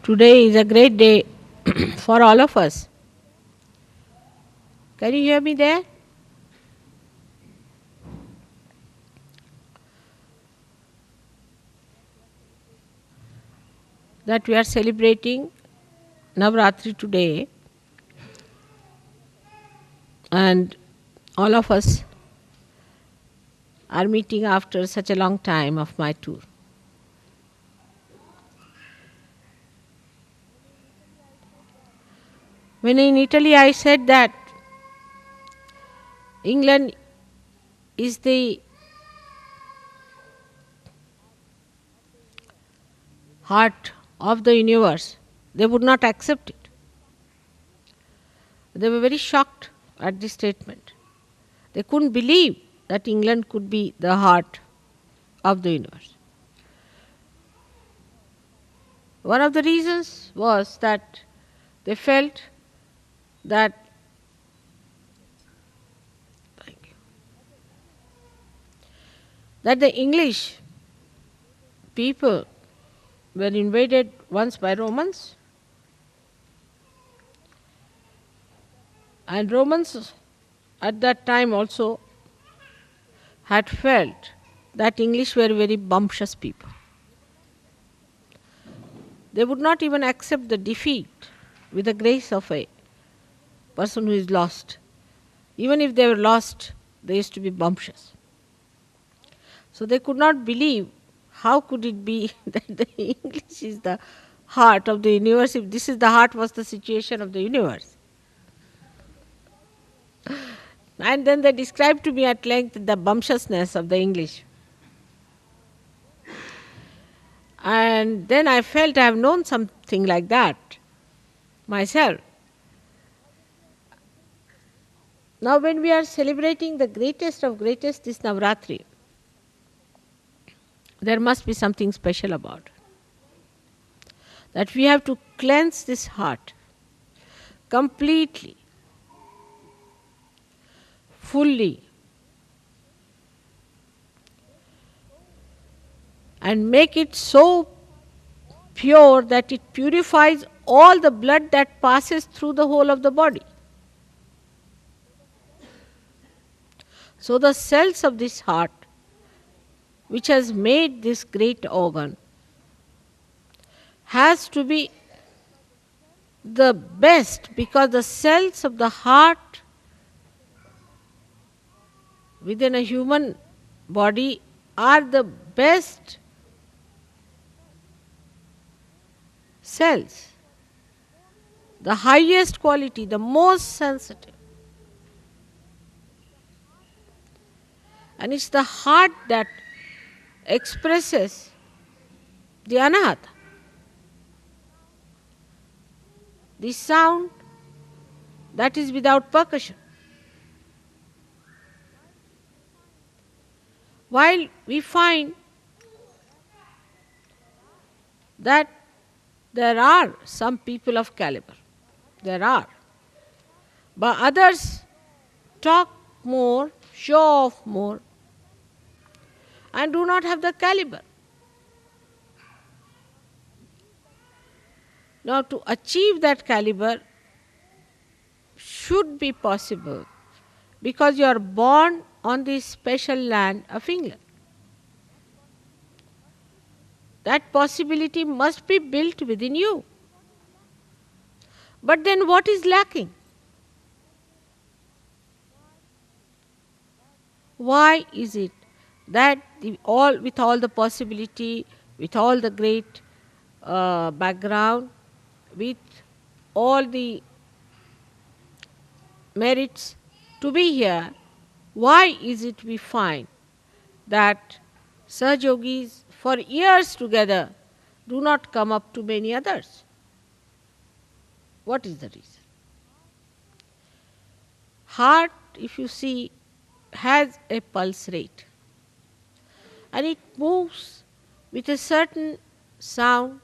Today is a great day for all of us. Can you hear me there? That we are celebrating Navaratri today, and all of us are meeting after such a long time of my tour. When in Italy I said that England is the heart of the universe, they would not accept it. They were very shocked at this statement. They couldn't believe that England could be the heart of the universe. One of the reasons was that they felt that the English people were invaded once by Romans, and Romans at that time also had felt that English were very bumptious people. They would not even accept the defeat with the grace of a person who is lost. Even if they were lost, they used to be bumptious. So they could not believe how could it be that the English is the heart of the universe if this is the heart was the situation of the universe. And then they described to me at length the bumptiousness of the English. And then I felt I have known something like that myself. Now when we are celebrating the greatest of greatest, this Navaratri, there must be something special about it. That we have to cleanse this heart completely, fully, and make it so pure that it purifies all the blood that passes through the whole of the body. So the cells of this heart, which has made this great organ, has to be the best, because the cells of the heart within a human body are the best cells, the highest quality, the most sensitive. And it's the heart that expresses the anahata, the sound that is without percussion. While we find that there are some people of caliber, there are, but others talk more, show off more, and do not have the caliber. Now, to achieve that caliber should be possible because you are born on this special land of England. That possibility must be built within you. But then what is lacking? Why is it that with all the possibility, with all the great background, with all the merits to be here, why is it we find that Sahaj Yogis for years together do not come up to many others? What is the reason? Heart, if you see, has a pulse rate, and it moves with a certain sound,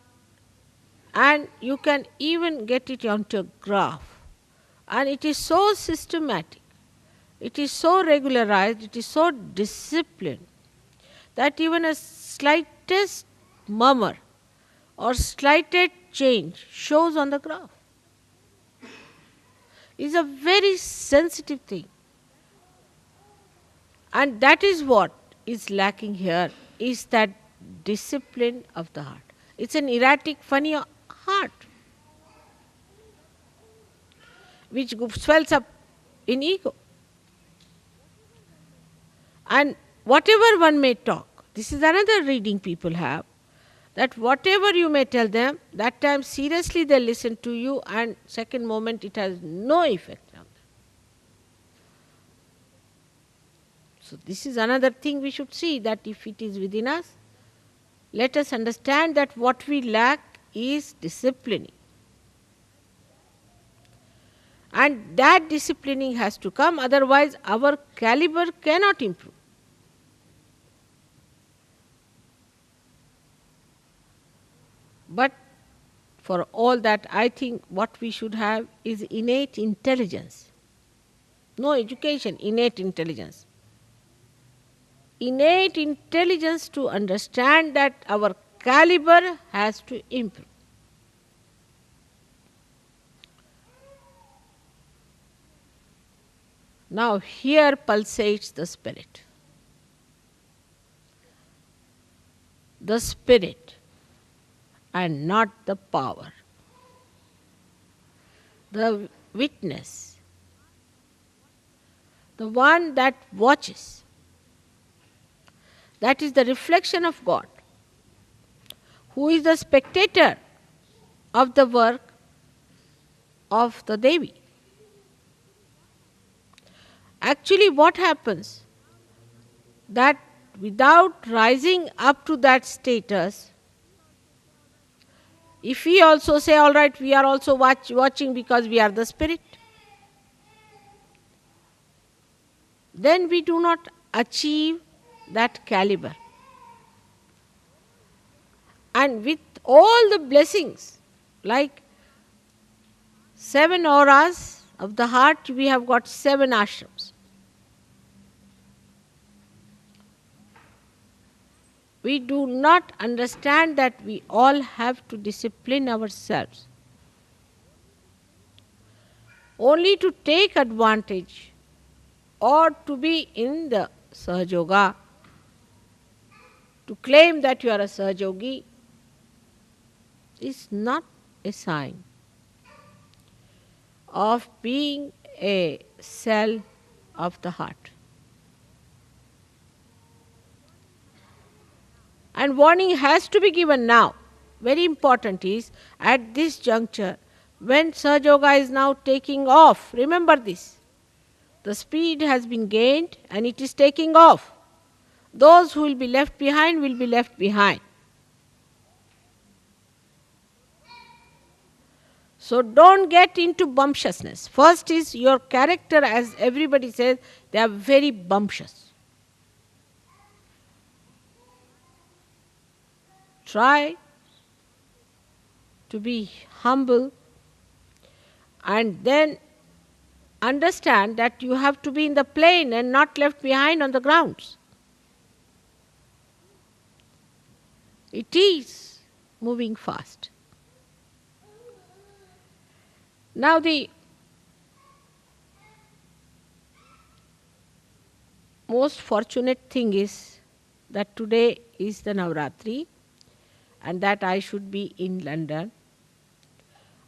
and you can even get it onto a graph. And it is so systematic, it is so regularized, it is so disciplined, that even a slightest murmur or slightest change shows on the graph. It's a very sensitive thing. And that is what is lacking here, is that discipline of the heart. It's an erratic, funny heart which swells up in ego. And whatever one may talk, this is another reading people have, that whatever you may tell them, that time seriously they listen to you, and second moment it has no effect on them. So this is another thing we should see, that if it is within us, let us understand that what we lack is disciplining. And that disciplining has to come, otherwise our caliber cannot improve. But for all that, I think what we should have is innate intelligence. No education, innate intelligence. Innate intelligence to understand that our caliber has to improve. Now here pulsates the spirit. The spirit and not the power. The witness, the one that watches. That is the reflection of God, who is the spectator of the work of the Devi. Actually, what happens? That without rising up to that status, if we also say, all right, we are also watching because we are the spirit, then we do not achieve that caliber. And with all the blessings, like 7 auras of the heart, we have got 7 ashrams. We do not understand that we all have to discipline ourselves. Only to take advantage or to be in the Sahaj Yoga, to claim that you are a Sahaj Yogi, is not a sign of being a cell of the heart. And warning has to be given now. Very important is, at this juncture, when Sahaj Yoga is now taking off, remember this, the speed has been gained and it is taking off. Those who will be left behind will be left behind. So don't get into bumptiousness. First is your character, as everybody says, they are very bumptious. Try to be humble and then understand that you have to be in the plane and not left behind on the grounds. It is moving fast. Now the most fortunate thing is that today is the Navaratri, and that I should be in London,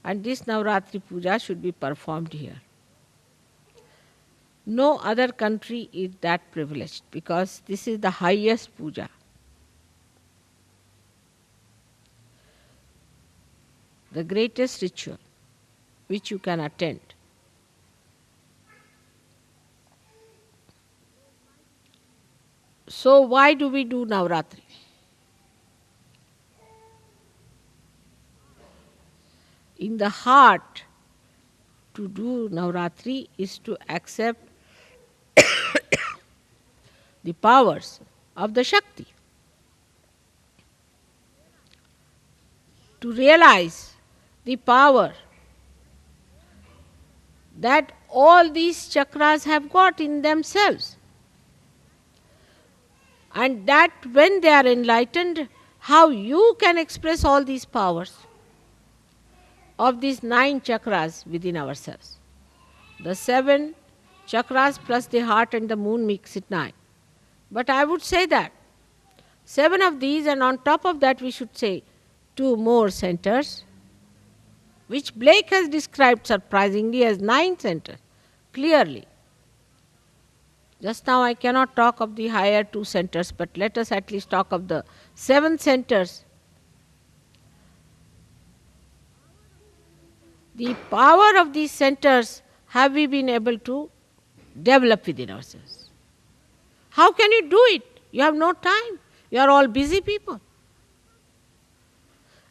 and this Navaratri Puja should be performed here. No other country is that privileged, because this is the highest puja. The greatest ritual which you can attend. So why do we do Navaratri? In the heart, to do Navaratri is to accept the powers of the Shakti. To realize the power that all these chakras have got in themselves. And that when they are enlightened, how you can express all these powers. of these 9 chakras within ourselves. The 7 chakras plus the heart and the moon makes it 9. But I would say that 7 of these, and on top of that we should say 2 more centers, which Blake has described surprisingly as 9 centers, clearly. Just now I cannot talk of the higher 2 centers, but let us at least talk of the 7 centers. The power of these centers have we been able to develop within ourselves. How can you do it? You have no time. You are all busy people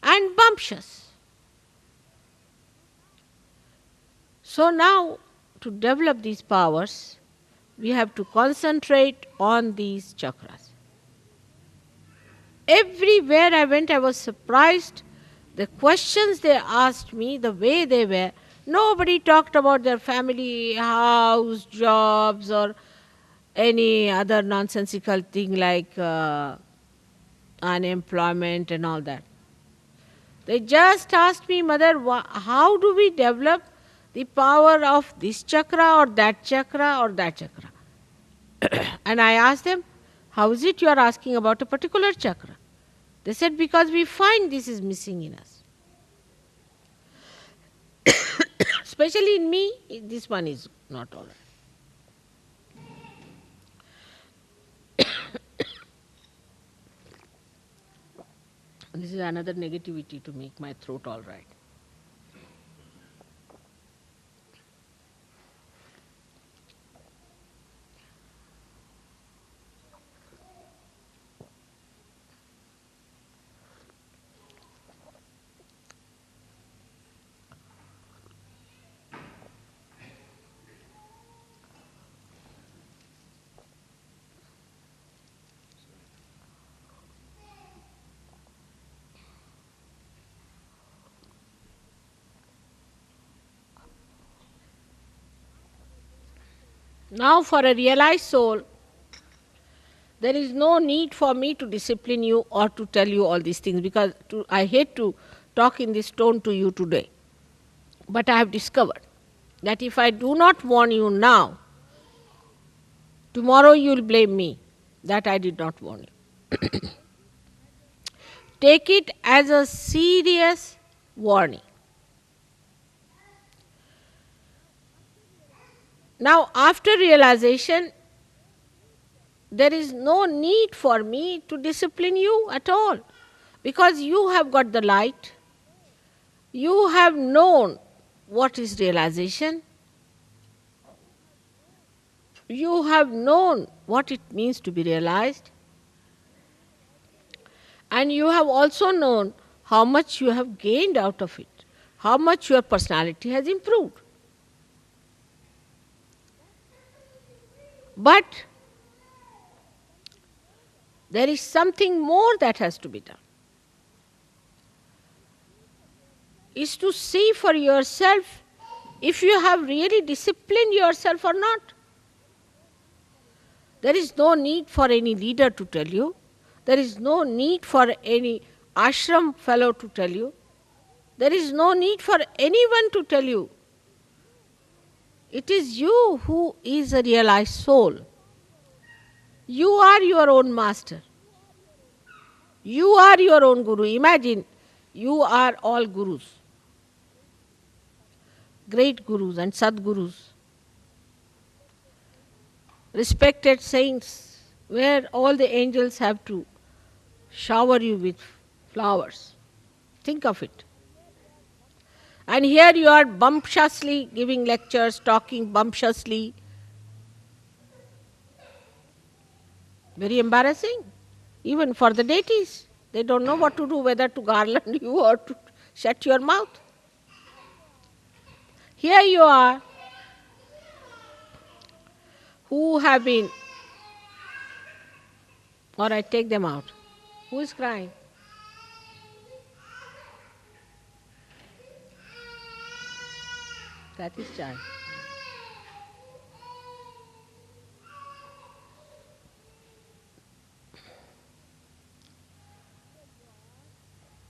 and bumptious. So now, to develop these powers, we have to concentrate on these chakras. Everywhere I went, I was surprised. The questions they asked me, the way they were, nobody talked about their family, house, jobs, or any other nonsensical thing like unemployment and all that. They just asked me, Mother, how do we develop the power of this chakra or that chakra or that chakra? And I asked them, how is it you are asking about a particular chakra? They said, because we find this is missing in us. Especially in me, this one is not all right. This is another negativity to make my throat all right. Now, for a realized soul, there is no need for me to discipline you or to tell you all these things, because I hate to talk in this tone to you today. But I have discovered that if I do not warn you now, tomorrow you will blame me that I did not warn you. Take it as a serious warning. Now, after realization, there is no need for me to discipline you at all, because you have got the light, you have known what is realization, you have known what it means to be realized, and you have also known how much you have gained out of it, how much your personality has improved. But there is something more that has to be done. Is to see for yourself if you have really disciplined yourself or not. There is no need for any leader to tell you. There is no need for any ashram fellow to tell you. There is no need for anyone to tell you. It is you who is a realized soul. You are your own master. You are your own guru. Imagine, you are all gurus. Great gurus and sadgurus. Respected saints, where all the angels have to shower you with flowers. Think of it. And here you are bumptiously giving lectures, talking bumptiously. Very embarrassing, even for the deities. They don't know what to do, whether to garland you or to shut your mouth. Here you are, who have been, or I take them out. Who is crying? Kathy's child.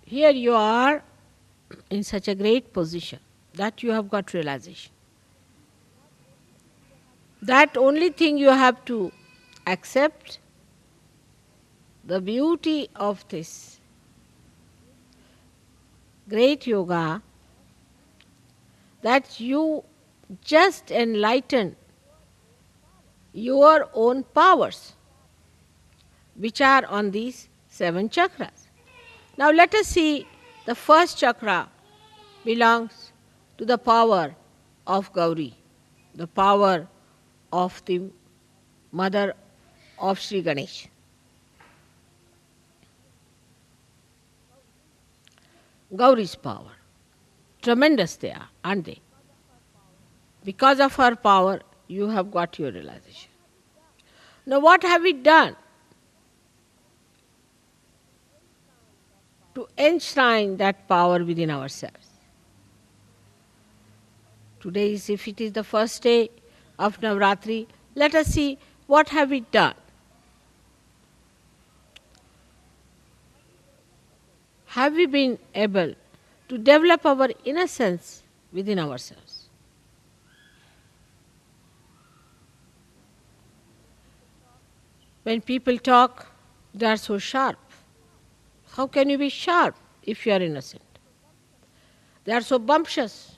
Here you are, in such a great position that you have got realization. That only thing you have to accept the beauty of this great yoga, that you just enlighten your own powers which are on these 7 chakras. Now let us see, the first chakra belongs to the power of Gauri, the power of the mother of Sri Ganesh. Gauri's power. Tremendous they are, aren't they? Because of her power, you have got your realization. Now, what have we done to enshrine that power within ourselves? Today, if it is the first day of Navaratri, let us see what have we done. Have we been able to develop our innocence within ourselves? When people talk, they are so sharp. How can you be sharp if you are innocent? They are so bumptious.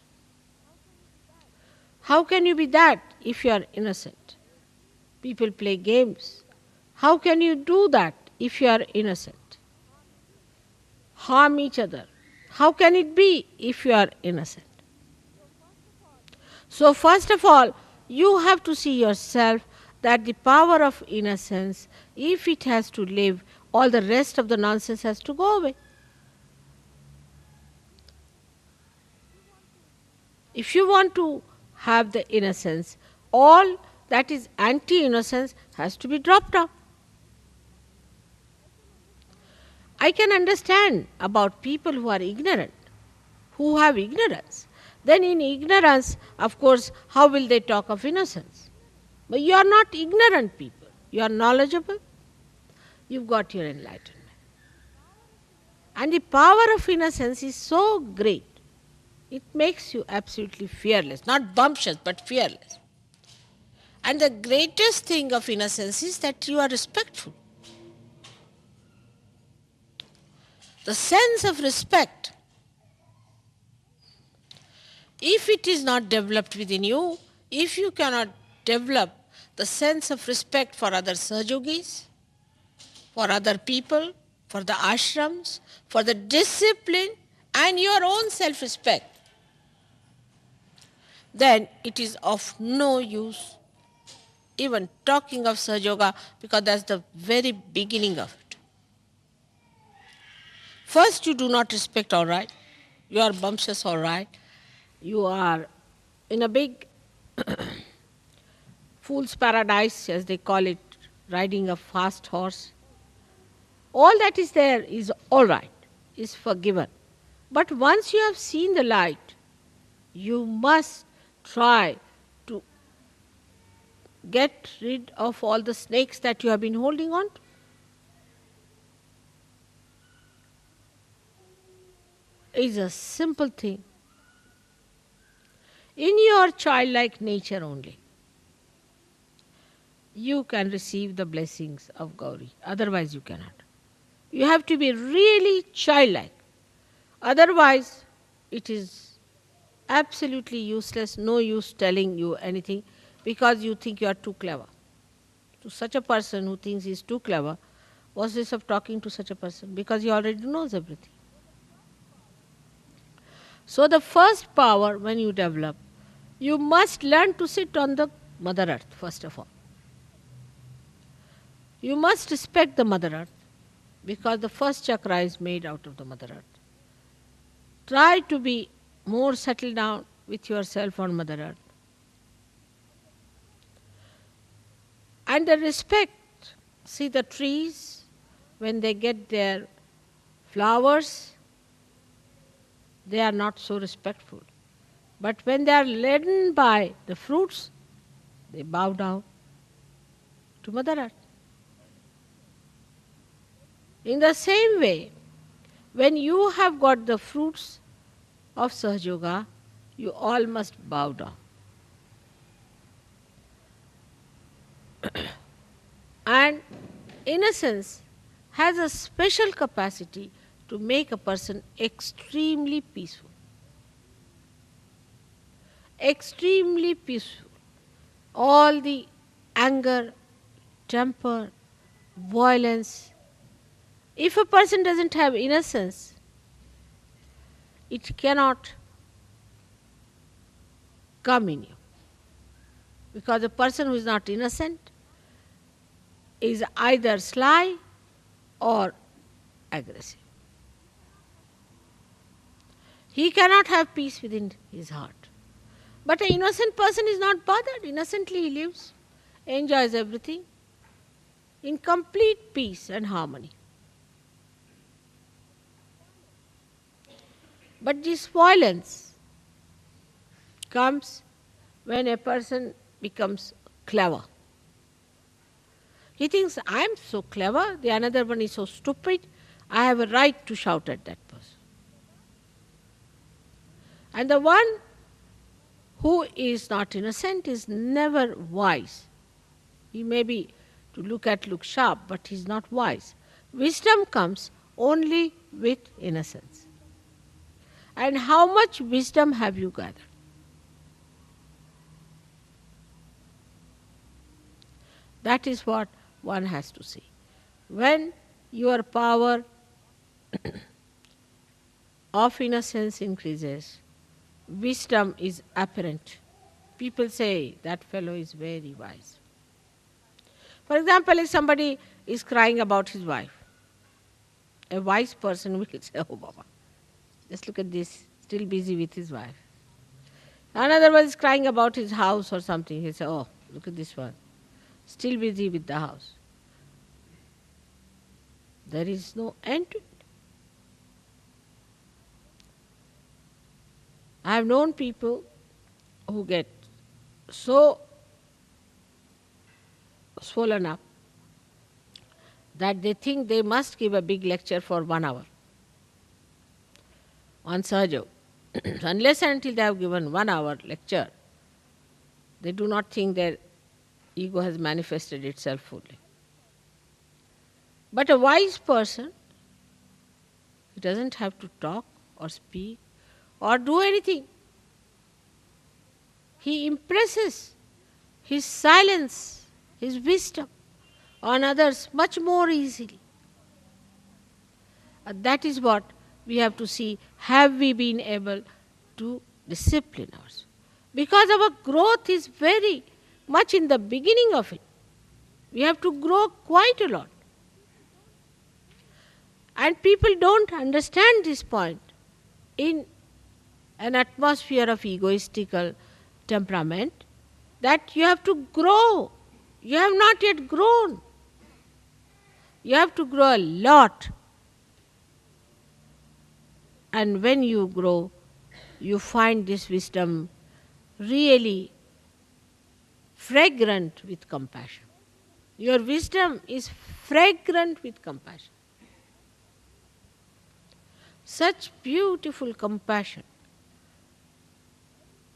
How can you be that if you are innocent? People play games. How can you do that if you are innocent? Harm each other. How can it be if you are innocent? So, first of all, you have to see yourself that the power of innocence, if it has to live, all the rest of the nonsense has to go away. If you want to have the innocence, all that is anti-innocence has to be dropped out. I can understand about people who are ignorant, who have ignorance. Then in ignorance, of course, how will they talk of innocence? But you are not ignorant people. You are knowledgeable. You've got your enlightenment. And the power of innocence is so great. It makes you absolutely fearless. Not bumptious, but fearless. And the greatest thing of innocence is that you are respectful. The sense of respect, if it is not developed within you, if you cannot develop the sense of respect for other Sahajogis, for other people, for the ashrams, for the discipline and your own self-respect, then it is of no use even talking of Sahaja, because that's the very beginning of it. First, you do not respect, all right. You are bumptious, all right. You are in a big fool's paradise, as they call it, riding a fast horse. All that is there is all right, is forgiven. But once you have seen the light, you must try to get rid of all the snakes that you have been holding on to. It's a simple thing. In your childlike nature only, you can receive the blessings of Gauri. Otherwise, you cannot. You have to be really childlike. Otherwise, it is absolutely useless, no use telling you anything, because you think you are too clever. To such a person who thinks he is too clever, what's this of talking to such a person? Because he already knows everything. So the first power when you develop, you must learn to sit on the Mother Earth, first of all. You must respect the Mother Earth, because the first chakra is made out of the Mother Earth. Try to be more settled down with yourself on Mother Earth. And the respect, see the trees, when they get their flowers, they are not so respectful. But when they are laden by the fruits, they bow down to Mother Earth. In the same way, when you have got the fruits of Sahaj Yoga, you all must bow down. And innocence has a special capacity to make a person extremely peaceful. Extremely peaceful. All the anger, temper, violence. If a person doesn't have innocence, it cannot come in you. Because a person who is not innocent is either sly or aggressive. He cannot have peace within his heart. But an innocent person is not bothered. Innocently he lives, enjoys everything in complete peace and harmony. But this violence comes when a person becomes clever. He thinks, I am so clever, the another one is so stupid, I have a right to shout at that person. And the one who is not innocent is never wise. He may be to look sharp, but he is not wise. Wisdom comes only with innocence. And how much wisdom have you gathered? That is what one has to see. When your power of innocence increases, wisdom is apparent. People say that fellow is very wise. For example, if somebody is crying about his wife, a wise person will say, oh Baba, just look at this, still busy with his wife. Another one is crying about his house or something. He says, oh, look at this one, still busy with the house. There is no end to it. I have known people who get so swollen up that they think they must give a big lecture for 1 hour on Sahaj Yoga. Unless and until they have given 1 hour lecture, they do not think their ego has manifested itself fully. But a wise person, he doesn't have to talk or speak or do anything. He impresses his silence, his wisdom on others much more easily. And that is what we have to see. Have we been able to discipline ourselves? Because our growth is very much in the beginning of it. We have to grow quite a lot. And people don't understand this point. In an atmosphere of egoistical temperament, that you have to grow. You have not yet grown. You have to grow a lot. And when you grow, you find this wisdom really fragrant with compassion. Your wisdom is fragrant with compassion. Such beautiful compassion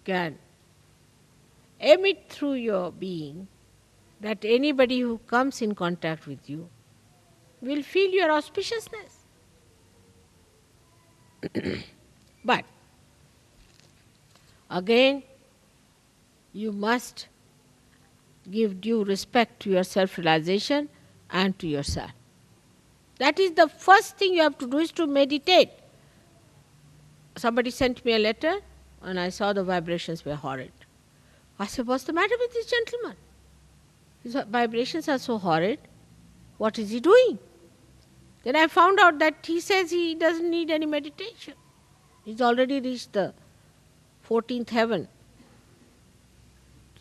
can emit through your being that anybody who comes in contact with you will feel your auspiciousness. But again, you must give due respect to your self-realization and to yourself. That is the first thing you have to do, is to meditate. Somebody sent me a letter and I saw the vibrations were horrid. I said, what's the matter with this gentleman? His vibrations are so horrid. What is he doing? Then I found out that he says he doesn't need any meditation. He's already reached the 14th heaven.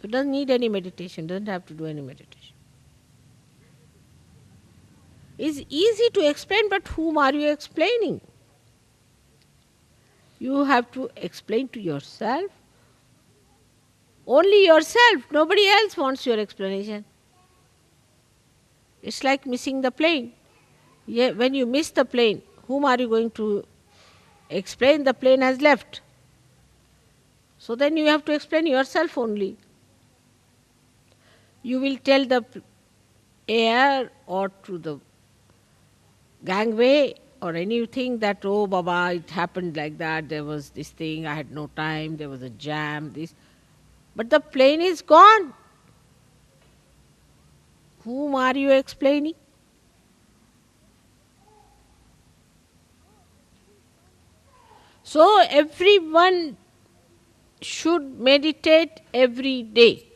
So doesn't need any meditation, doesn't have to do any meditation. It's easy to explain, but whom are you explaining? You have to explain to yourself. Only yourself. Nobody else wants your explanation. It's like missing the plane. When you miss the plane, whom are you going to explain, the plane has left. So then you have to explain yourself only. You will tell the air or to the gangway or anything that, oh Baba, it happened like that, there was this thing, I had no time, there was a jam, this. But the plane is gone. Whom are you explaining? So everyone should meditate every day.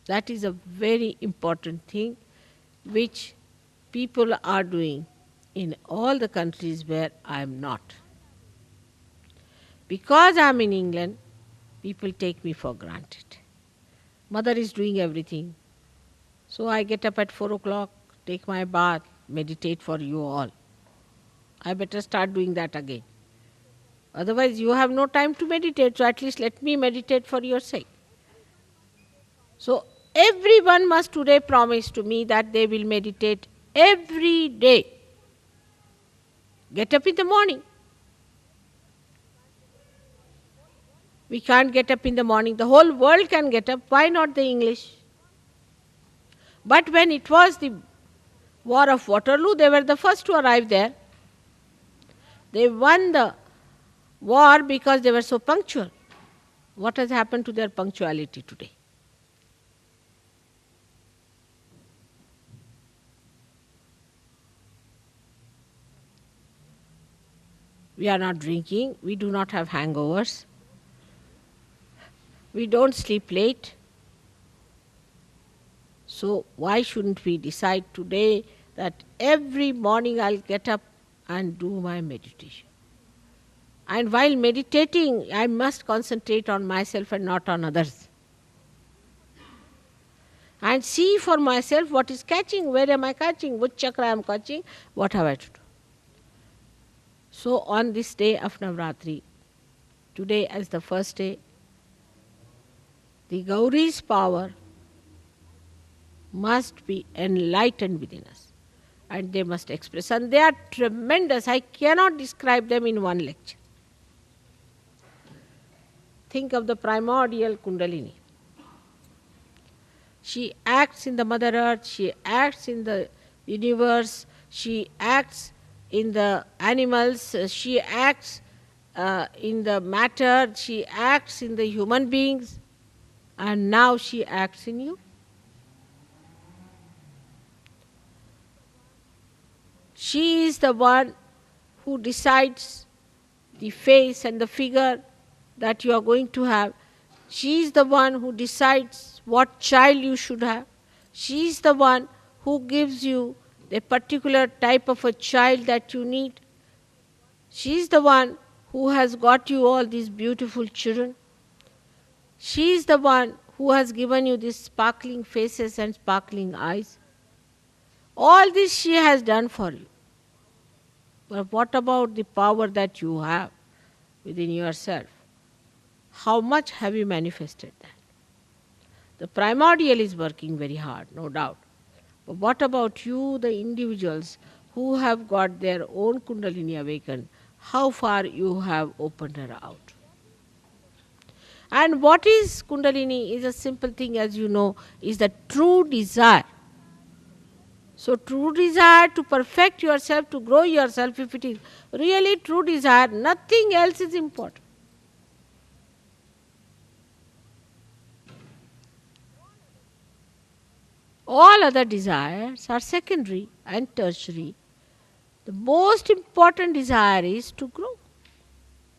That is a very important thing which people are doing in all the countries where I am not. Because I am in England, people take me for granted. Mother is doing everything. So I get up at 4 o'clock, take my bath, meditate for you all. I better start doing that again. Otherwise, you have no time to meditate, so at least let me meditate for your sake. So, everyone must today promise to me that they will meditate every day. Get up in the morning. We can't get up in the morning. The whole world can get up. Why not the English? But when it was the War of Waterloo, they were the first to arrive there. They won the war because they were so punctual. What has happened to their punctuality today? We are not drinking, we do not have hangovers, we don't sleep late. So why shouldn't we decide today that every morning I'll get up and do my meditation? And while meditating, I must concentrate on myself and not on others. And see for myself what is catching, where am I catching, which chakra I am catching, what have I to do. So on this day of Navaratri, today as the first day, the Gauri's power must be enlightened within us. And they must express. And they are tremendous. I cannot describe them in one lecture. Think of the primordial Kundalini. She acts in the Mother Earth, she acts in the universe, she acts in the animals, she acts in the matter, she acts in the human beings, and now she acts in you. She is the one who decides the face and the figure that you are going to have. She is the one who decides what child you should have. She is the one who gives you the particular type of a child that you need. She is the one who has got you all these beautiful children. She is the one who has given you these sparkling faces and sparkling eyes. All this she has done for you. But what about the power that you have within yourself? How much have you manifested that? The primordial is working very hard, no doubt. But what about you, the individuals who have got their own Kundalini awakened? How far you have opened her out? And what is Kundalini is a simple thing, as you know, is the true desire. So true desire to perfect yourself, to grow yourself, if it is really true desire, nothing else is important. All other desires are secondary and tertiary. The most important desire is to grow.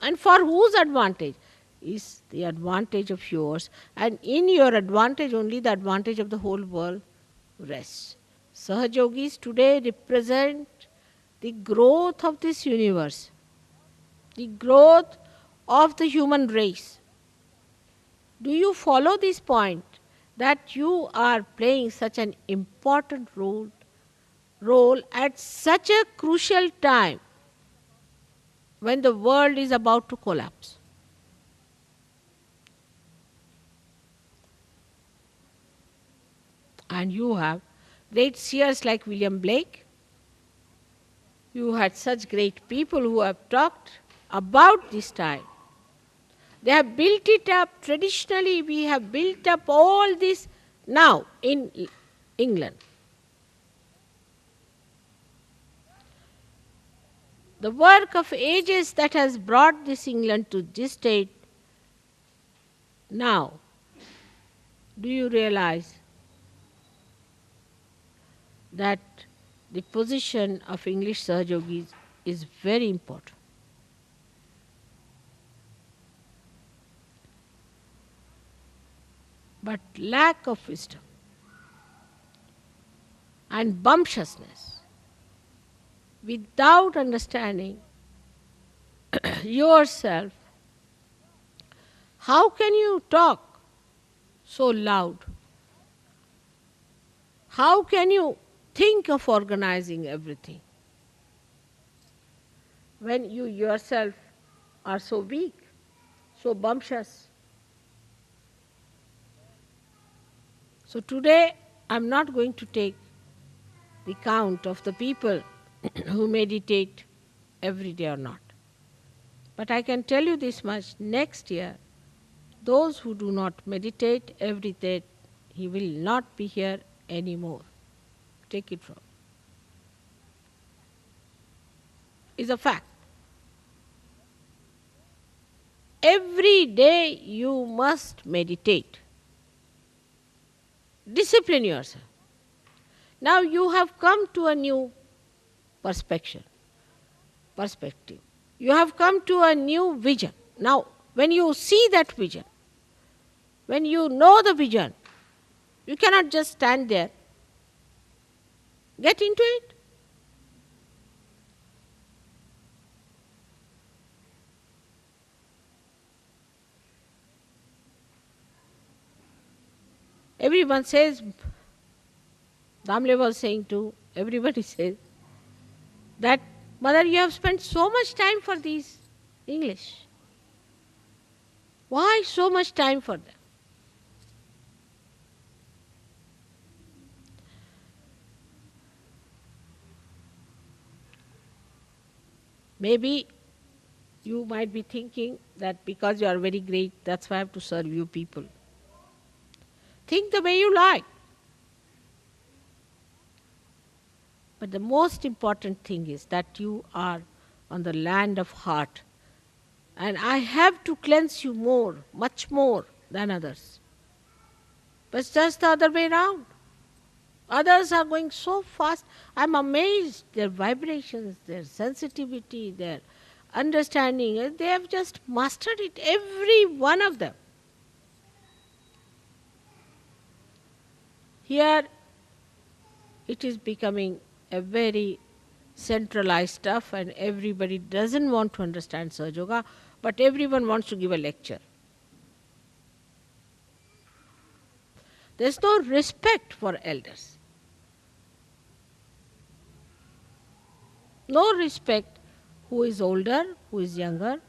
And for whose advantage? Is the advantage of yours. And in your advantage only the advantage of the whole world rests. Sahaj Yogis today represent the growth of this universe, the growth of the human race. Do you follow this point? That you are playing such an important role at such a crucial time when the world is about to collapse. And you have great seers like William Blake, You had such great people who have talked about this time. They have built it up. Traditionally, we have built up all this now in England. The work of ages that has brought this England to this state now, do you realize that the position of English Sahajogis is very important? But lack of wisdom and bumptiousness without understanding yourself, how can you talk so loud? How can you think of organizing everything when you yourself are so weak, so bumptious? So today I'm not going to take the count of the people who meditate every day or not. But I can tell you this much, next year, those who do not meditate every day, he will not be here anymore. Take it from. It's a fact. Every day you must meditate. Discipline yourself. Now you have come to a new perspective. You have come to a new vision. Now, when you see that vision, when you know the vision, you cannot just stand there. Get into it. Everyone says, Damle was saying too, everybody says, that Mother, you have spent so much time for these English. Why so much time for them? Maybe you might be thinking that because you are very great, that's why I have to serve you people. Think the way you like. But the most important thing is that you are on the land of heart. And I have to cleanse you more, much more than others. But it's just the other way around. Others are going so fast. I'm amazed. Their vibrations, their sensitivity, their understanding, they have just mastered it, every one of them. Here, it is becoming a very centralized stuff and everybody doesn't want to understand Sahaja Yoga, but everyone wants to give a lecture. There's no respect for elders. No respect who is older, who is younger.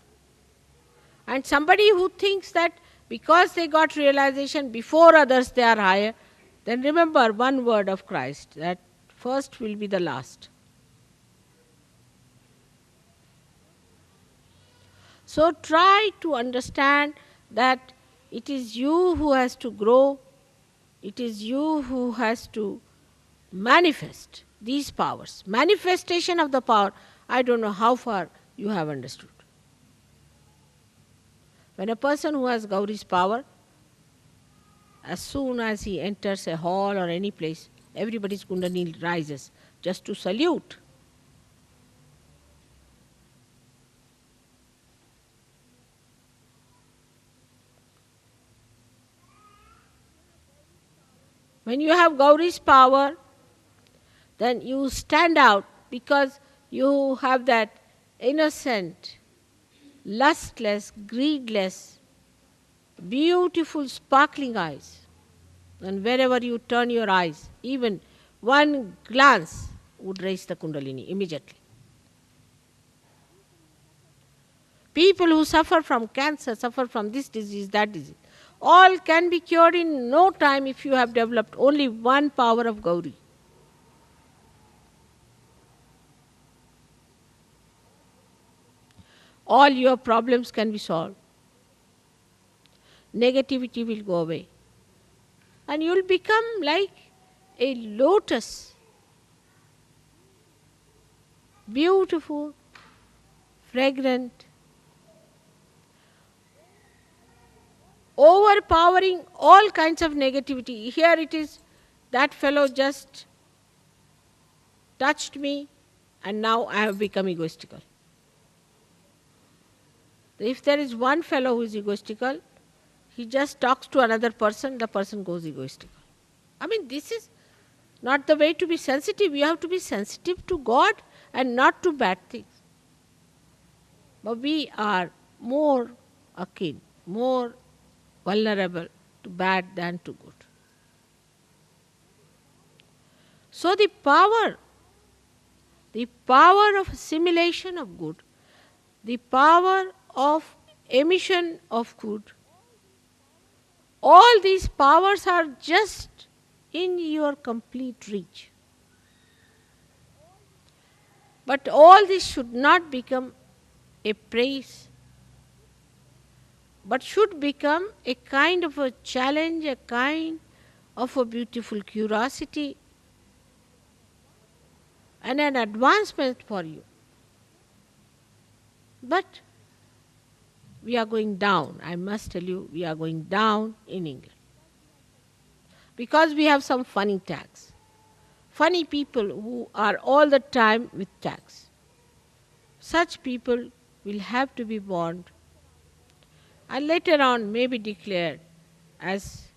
And somebody who thinks that because they got realization before others they are higher, then remember one word of Christ, that first will be the last. So try to understand that it is you who has to grow, it is you who has to manifest these powers. Manifestation of the power, I don't know how far you have understood. When a person who has Gauri's power, as soon as he enters a hall or any place, everybody's Kundalini rises just to salute. When you have Gauri's power, then you stand out because you have that innocent, lustless, greedless, beautiful, sparkling eyes. And wherever you turn your eyes, even one glance would raise the Kundalini immediately. People who suffer from cancer, suffer from this disease, that disease, all can be cured in no time if you have developed only one power of Gauri. all your problems can be solved. Negativity will go away. And you'll become like a lotus, beautiful, fragrant, overpowering all kinds of negativity. Here it is, that fellow just touched me and now I have become egoistical. If there is one fellow who is egoistical, he just talks to another person, the person goes egoistical. I mean, this is not the way to be sensitive. You have to be sensitive to God and not to bad things. But we are more akin, more vulnerable to bad than to good. So the power of assimilation of good, the power of emission of good, all these powers are just in your complete reach. But all this should not become a praise, but should become a kind of a challenge, a kind of a beautiful curiosity and an advancement for you. But we are going down. I must tell you, we are going down in England. Because we have some funny tags. Funny people who are all the time with tags. Such people will have to be warned and later on may be declared, as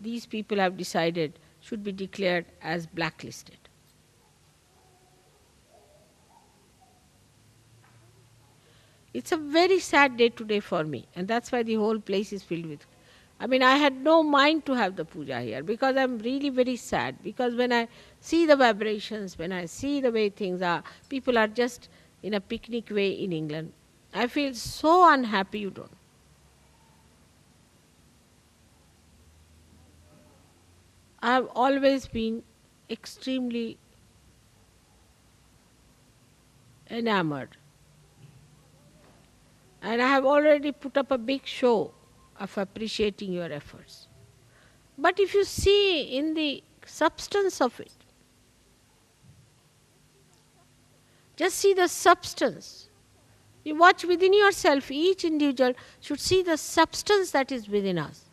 these people have decided, should be declared as blacklisted. It's a very sad day today for me, and that's why the whole place is filled with. I mean, I had no mind to have the puja here because I'm really very sad. Because when I see the vibrations, when I see the way things are, people are just in a picnic way in England, I feel so unhappy, you don't. I have always been extremely enamored. And I have already put up a big show of appreciating your efforts. But if you see in the substance of it, just see the substance. You watch within yourself, each individual should see the substance that is within us.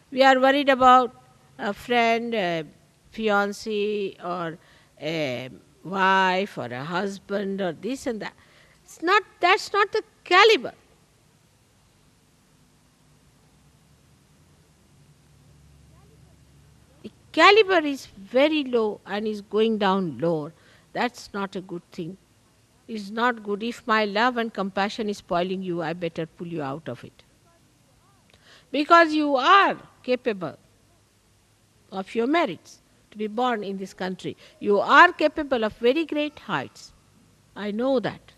We are worried about a friend, a fiancé, or a wife, or a husband, or this and that. That's not the caliber. The caliber is very low and is going down lower. That's not a good thing. It's not good. If my love and compassion is spoiling you, I better pull you out of it. Because you are capable of your merits to be born in this country. You are capable of very great heights. I know that.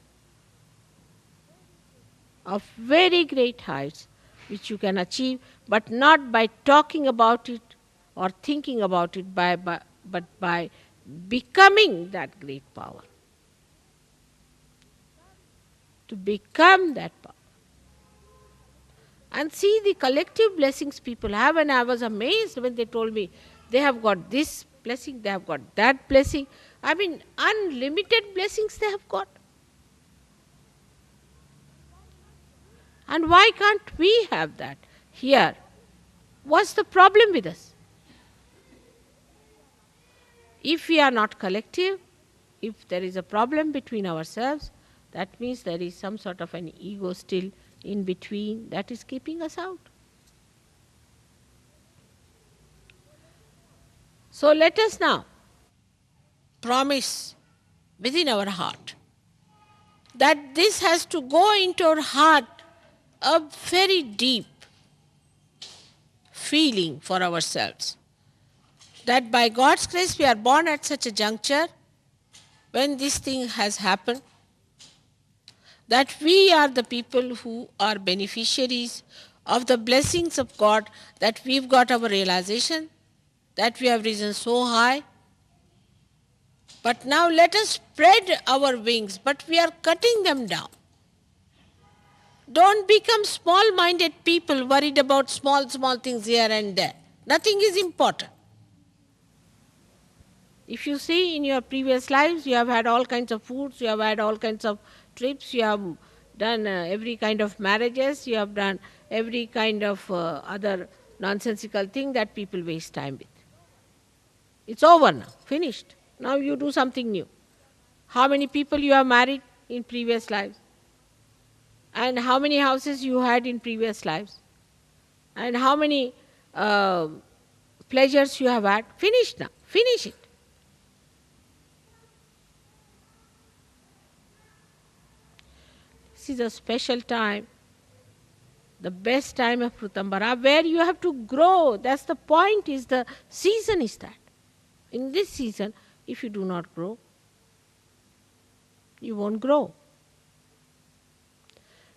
Of very great heights which you can achieve, but not by talking about it or thinking about it, but by becoming that great power. To become that power. And see the collective blessings people have, and I was amazed when they told me they have got this blessing, they have got that blessing. I mean, unlimited blessings they have got. And why can't we have that here? What's the problem with us? If we are not collective, if there is a problem between ourselves, that means there is some sort of an ego still in between that is keeping us out. So let us now promise within our heart that this has to go into our heart, a very deep feeling for ourselves, that by God's grace we are born at such a juncture when this thing has happened, that we are the people who are beneficiaries of the blessings of God, that we've got our realization, that we have risen so high. But now let us spread our wings, but we are cutting them down. Don't become small-minded people worried about small, small things here and there. Nothing is important. If you see in your previous lives, you have had all kinds of foods, you have had all kinds of trips, you have done every kind of marriages, you have done every kind of other nonsensical thing that people waste time with. It's over now, finished. Now you do something new. How many people you have married in previous lives? And how many houses you had in previous lives? And how many pleasures you have had? Finished now. Finish it. This is a special time, the best time of Rutambara, where you have to grow. That's the point, is the season is that. In this season, if you do not grow, you won't grow.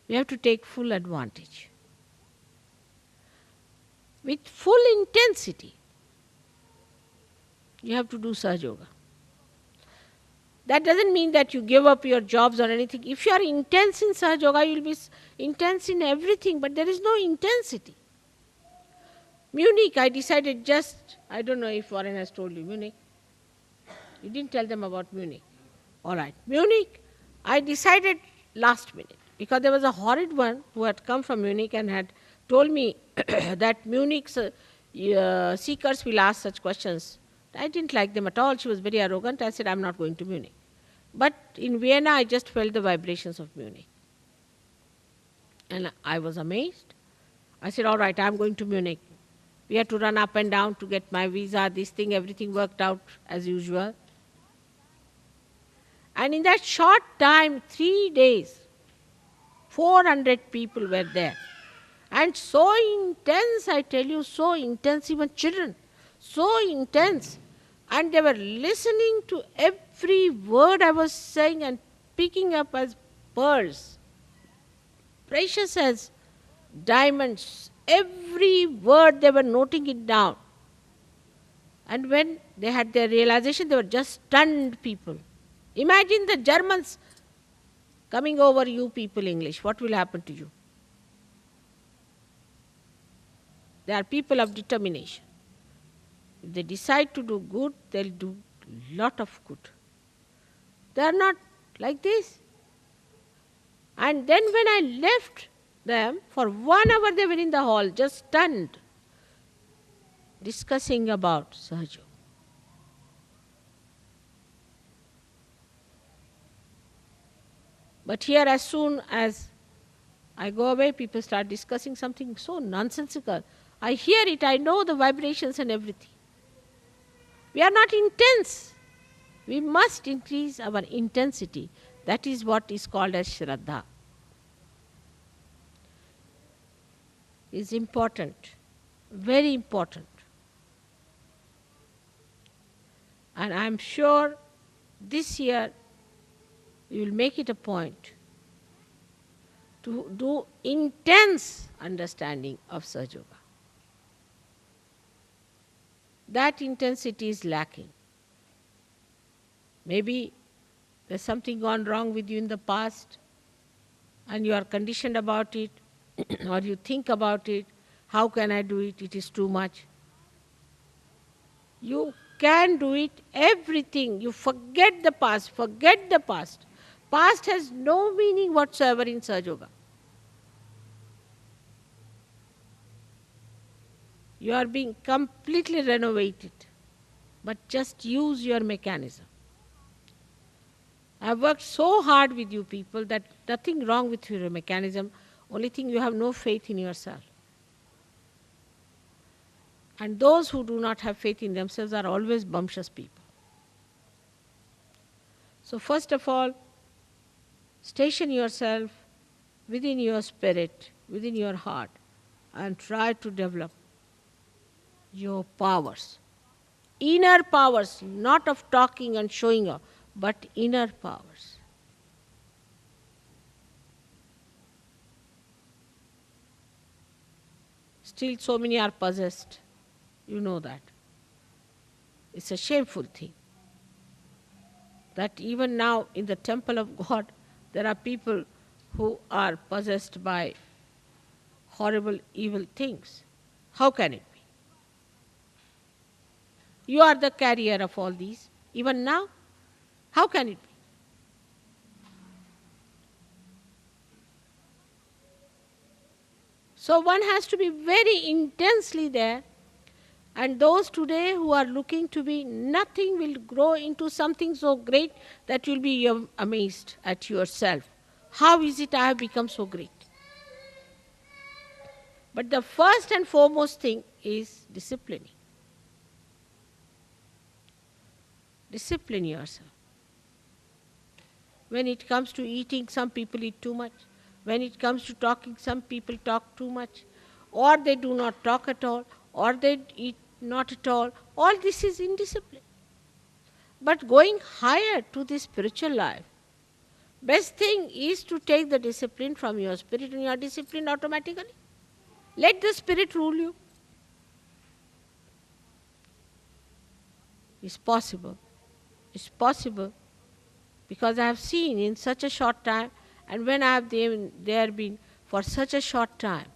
You have to take full advantage. With full intensity, you have to do Sahaj Yoga. That doesn't mean that you give up your jobs or anything. If you are intense in Sahaj Yoga, you will be intense in everything, but there is no intensity. Munich, I decided just, I don't know if Warren has told you, Munich. You didn't tell them about Munich. All right. Munich, I decided last minute, because there was a horrid one who had come from Munich and had told me that Munich's seekers will ask such questions. I didn't like them at all. She was very arrogant. I said, I'm not going to Munich. But in Vienna, I just felt the vibrations of Munich. And I was amazed. I said, all right, I'm going to Munich. We had to run up and down to get my visa, this thing, everything worked out as usual. And in that short time, 3 days, 400 people were there. And so intense, I tell you, so intense, even children, so intense. And they were listening to every word I was saying and picking up as pearls, precious as diamonds. Every word they were noting it down. And when they had their realization, they were just stunned people. Imagine the Germans coming over you people English. What will happen to you? They are people of determination. If they decide to do good, they'll do a lot of good. They are not like this. And then when I left them, for 1 hour they were in the hall, just stunned, discussing about Sahaj Yoga. But here, as soon as I go away, people start discussing something so nonsensical. I hear it, I know the vibrations and everything. We are not intense. We must increase our intensity. That is what is called as Shraddha. It's important, very important. And I am sure this year you will make it a point to do intense understanding of Sahaj Yoga. That intensity is lacking. Maybe there's something gone wrong with you in the past and you are conditioned about it, or you think about it, how can I do it? It is too much. You can do it, everything. You forget the past, forget the past. Past has no meaning whatsoever in Sahaj Yoga. You are being completely renovated, but just use your mechanism. I have worked so hard with you people that nothing wrong with your mechanism, only thing you have no faith in yourself. And those who do not have faith in themselves are always bumptious people. So first of all, station yourself within your spirit, within your heart, and try to develop your powers. Inner powers, not of talking and showing off, but inner powers. Still so many are possessed. You know that. It's a shameful thing. That even now in the temple of God, there are people who are possessed by horrible, evil things. How can it be? You are the carrier of all these, even now. How can it be? So one has to be very intensely there, and those today who are looking to be nothing will grow into something so great that you'll be amazed at yourself. How is it I have become so great? But the first and foremost thing is disciplining. Discipline yourself. When it comes to eating, some people eat too much. When it comes to talking, some people talk too much. Or they do not talk at all, or they eat not at all. All this is indiscipline. But going higher to the spiritual life, best thing is to take the discipline from your spirit, and you are disciplined automatically. Let the spirit rule you. It's possible. It's possible because I have seen in such a short time, and when I have there been for such a short time,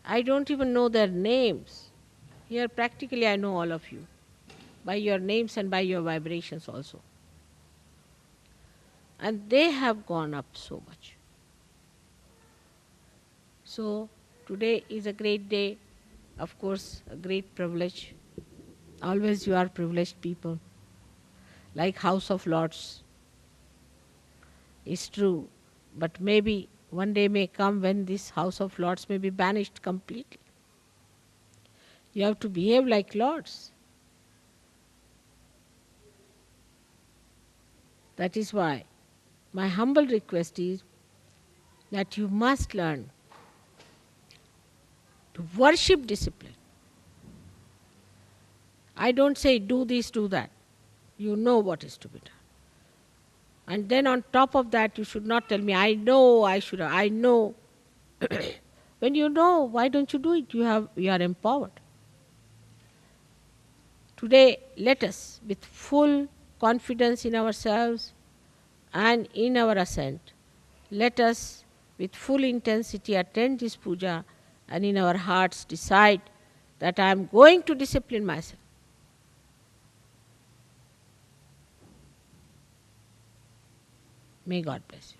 I don't even know their names. Here practically I know all of you by your names and by your vibrations also. And they have gone up so much. So today is a great day, of course, a great privilege. Always you are privileged people, like House of Lords. It's true, but maybe one day may come when this House of Lords may be banished completely. You have to behave like lords. That is why my humble request is that you must learn to worship discipline. I don't say do this, do that. You know what is to be done. And then on top of that, you should not tell me, I know, I know. When you know, why don't you do it? You are empowered. Today, let us, with full confidence in ourselves and in our ascent, let us, with full intensity, attend this puja and in our hearts decide that I am going to discipline myself. May God bless you.